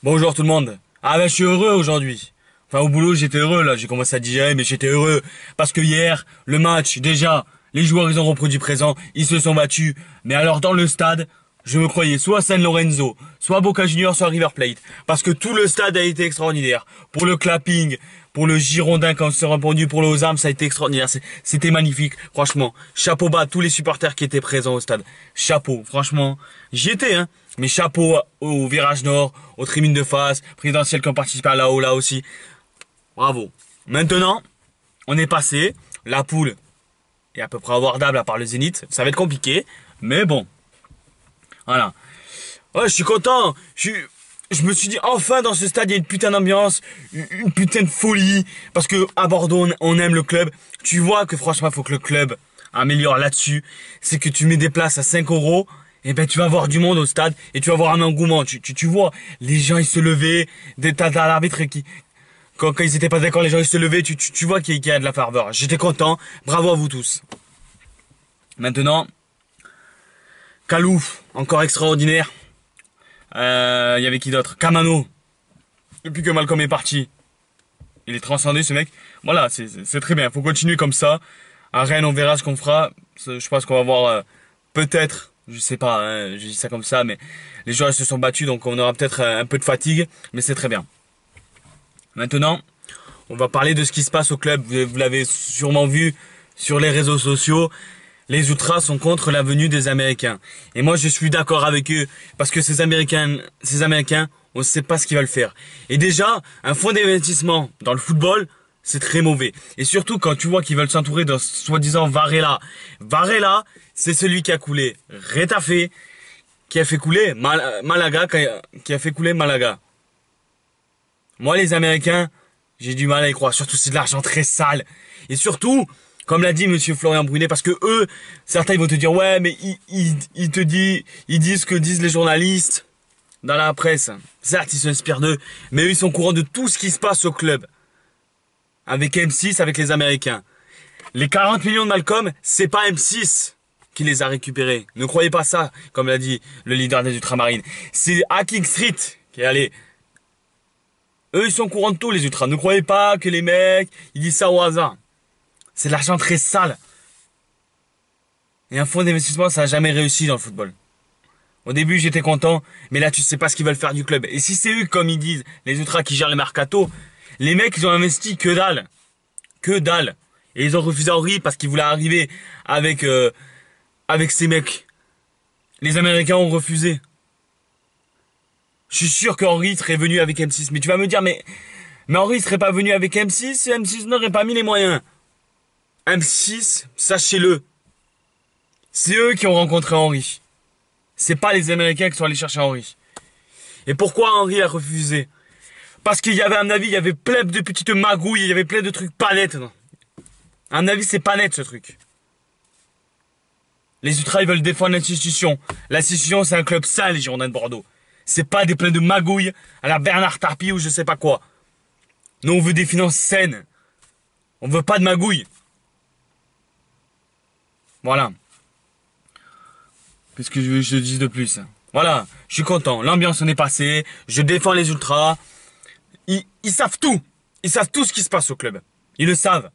Bonjour tout le monde. Ah ben je suis heureux aujourd'hui. Enfin au boulot j'étais heureux là, j'ai commencé à digérer mais j'étais heureux. Parce que hier, le match, déjà, les joueurs ils ont reproduit présent, ils se sont battus. Mais alors dans le stade, je me croyais soit à San Lorenzo, soit à Boca Juniors, soit à River Plate. Parce que tout le stade a été extraordinaire. Pour le clapping, pour le Girondin quand s'est répondu, pour le Ozam, ça a été extraordinaire. C'était magnifique, franchement. Chapeau bas à tous les supporters qui étaient présents au stade. Chapeau, franchement. J'y étais, hein. Mais chapeau au virage nord, aux tribunes de face, présidentielles qui ont participé à là-haut, là aussi. Bravo. Maintenant, on est passé. La poule est à peu près abordable à part le Zénith. Ça va être compliqué, mais bon. Voilà. Ouais, je suis content. Je me suis dit, enfin, dans ce stade, il y a une putain d'ambiance, une putain de folie. Parce que à Bordeaux, on aime le club. Tu vois que franchement, il faut que le club améliore là-dessus. C'est que tu mets des places à 5 euros. Et ben, tu vas voir du monde au stade et tu vas voir un engouement. Tu vois, les gens, ils se levaient. T'as l'arbitre qui, quand ils étaient pas d'accord, les gens, ils se levaient. Tu vois qu'il y a de la ferveur. J'étais content. Bravo à vous tous. Maintenant, Kalou, encore extraordinaire. Il y avait qui d'autre? Kamano. Depuis que Malcolm est parti, il est transcendé ce mec. Voilà, c'est très bien. Faut continuer comme ça. À Rennes, on verra ce qu'on fera. Je pense qu'on va voir peut-être, je sais pas, hein, je dis ça comme ça, mais les joueurs se sont battus, donc on aura peut-être un peu de fatigue, mais c'est très bien. Maintenant, on va parler de ce qui se passe au club. Vous l'avez sûrement vu sur les réseaux sociaux. Les Ultras sont contre la venue des Américains. Et moi, je suis d'accord avec eux. Parce que ces Américains, on ne sait pas ce qu'ils veulent faire. Et déjà, un fonds d'investissement dans le football, c'est très mauvais. Et surtout, quand tu vois qu'ils veulent s'entourer d'un soi-disant Varela. Varela, c'est celui qui a coulé Retafe, qui a fait couler Malaga, qui a fait couler Malaga. Moi, les Américains, j'ai du mal à y croire. Surtout, c'est de l'argent très sale. Et surtout, comme l'a dit monsieur Florian Brunet, parce que eux, certains ils vont te dire, ouais, mais ils disent ce que disent les journalistes dans la presse. Certes, ils s'inspirent d'eux, mais eux, ils sont au courant de tout ce qui se passe au club. Avec M6, avec les Américains. Les 40 millions de Malcolm, c'est pas M6 qui les a récupérés. Ne croyez pas ça, comme l'a dit le leader des Ultramarines. C'est Hacking Street qui est allé. Eux, ils sont au courant de tout, les Ultras. Ne croyez pas que les mecs, ils disent ça au hasard. C'est de l'argent très sale. Et un fonds d'investissement, ça n'a jamais réussi dans le football. Au début, j'étais content, mais là, tu sais pas ce qu'ils veulent faire du club. Et si c'est eux, comme ils disent, les ultras qui gèrent les mercato, les mecs, ils ont investi que dalle. Que dalle. Et ils ont refusé Henry parce qu'ils voulaient arriver avec ces mecs. Les Américains ont refusé. Je suis sûr qu'Henry serait venu avec M6. Mais tu vas me dire, mais Henry serait pas venu avec M6, M6 n'aurait pas mis les moyens. M6, sachez-le, c'est eux qui ont rencontré Henry. C'est pas les Américains qui sont allés chercher Henry. Et pourquoi Henry a refusé? Parce qu'il y avait, à mon avis, il y avait plein de petites magouilles, il y avait plein de trucs pas nets. Non. À mon avis, c'est pas net ce truc. Les Ultras, ils veulent défendre l'institution. L'institution, c'est un club sale, les Girondins de Bordeaux. C'est pas des pleins de magouilles à la Bernard Tapie ou je sais pas quoi. Nous, on veut des finances saines. On veut pas de magouilles. Voilà. Qu'est-ce que je veux que je te dise de plus? Voilà, je suis content. L'ambiance en est passée. Je défends les Ultras. Ils savent tout. Ils savent tout ce qui se passe au club. Ils le savent.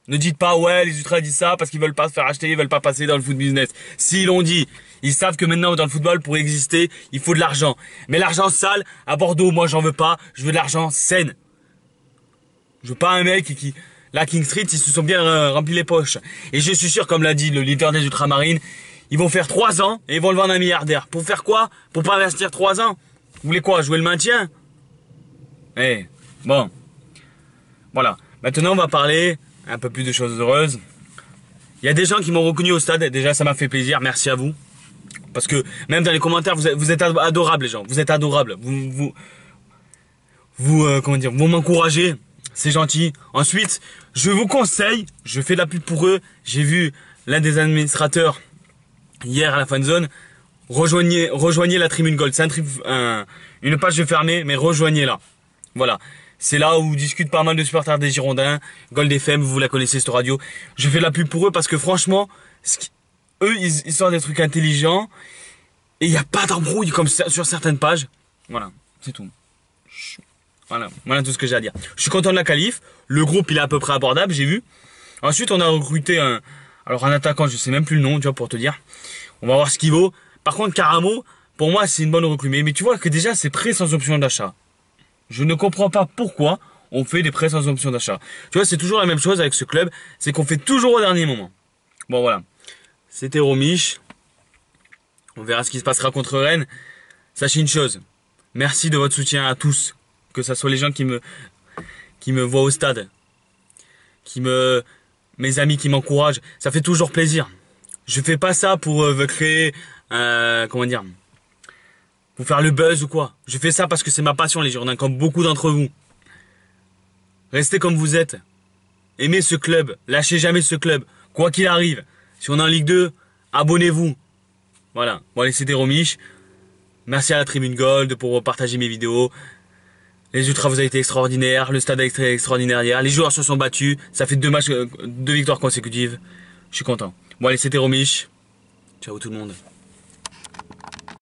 Ne dites pas, ouais, les Ultras disent ça parce qu'ils veulent pas se faire acheter, ils veulent pas passer dans le foot business. S'ils l'ont dit, ils savent que maintenant, dans le football, pour exister, il faut de l'argent. Mais l'argent sale, à Bordeaux, moi, j'en veux pas. Je veux de l'argent saine. Je veux pas un mec qui... La King Street, ils se sont bien remplis les poches. Et je suis sûr, comme l'a dit le leader des Ultramarines, ils vont faire 3 ans et ils vont le vendre à un milliardaire. Pour faire quoi? Pour pas investir 3 ans? Vous voulez quoi? Jouer le maintien? Eh, bon. Voilà. Maintenant, on va parler un peu plus de choses heureuses. Il y a des gens qui m'ont reconnu au stade. Déjà, ça m'a fait plaisir. Merci à vous. Parce que même dans les commentaires, vous êtes adorables, les gens. Vous êtes adorables. Comment dire, vous m'encouragez. C'est gentil. Ensuite, je vous conseille, je fais de la pub pour eux. J'ai vu l'un des administrateurs hier à la fan zone. Rejoignez la Tribune Gold. C'est une page fermée, mais rejoignez-la. Voilà. C'est là où discutent pas mal de supporters des Girondins. Gold FM, vous la connaissez cette radio. Je fais de la pub pour eux parce que franchement, eux, ils sortent des trucs intelligents. Et il n'y a pas d'embrouille comme sur certaines pages. Voilà. C'est tout. Voilà tout ce que j'ai à dire. Je suis content de la qualif. Le groupe, il est à peu près abordable, j'ai vu. Ensuite, on a recruté un attaquant, je sais même plus le nom, tu vois, pour te dire. On va voir ce qu'il vaut. Par contre, Caramo, pour moi, c'est une bonne recrue. Mais tu vois que déjà, c'est prêt sans option d'achat. Je ne comprends pas pourquoi on fait des prêts sans option d'achat. Tu vois, c'est toujours la même chose avec ce club. C'est qu'on fait toujours au dernier moment. Bon, voilà. C'était Romiche. On verra ce qui se passera contre Rennes. Sachez une chose. Merci de votre soutien à tous. Que ce soit les gens qui me voient au stade. Mes amis qui m'encouragent. Ça fait toujours plaisir. Je fais pas ça pour créer, comment dire, pour faire le buzz ou quoi. Je fais ça parce que c'est ma passion, les Girondins, comme beaucoup d'entre vous. Restez comme vous êtes. Aimez ce club. Lâchez jamais ce club. Quoi qu'il arrive. Si on est en Ligue 2, abonnez-vous. Voilà. Bon, allez, c'était Romiche. Merci à la Tribune Gold pour partager mes vidéos. Les ultras, vous avez été extraordinaires. Le stade a été extraordinaire hier. Les joueurs se sont battus. Ça fait 2 victoires consécutives. Je suis content. Bon, allez, c'était Romiche. Ciao tout le monde.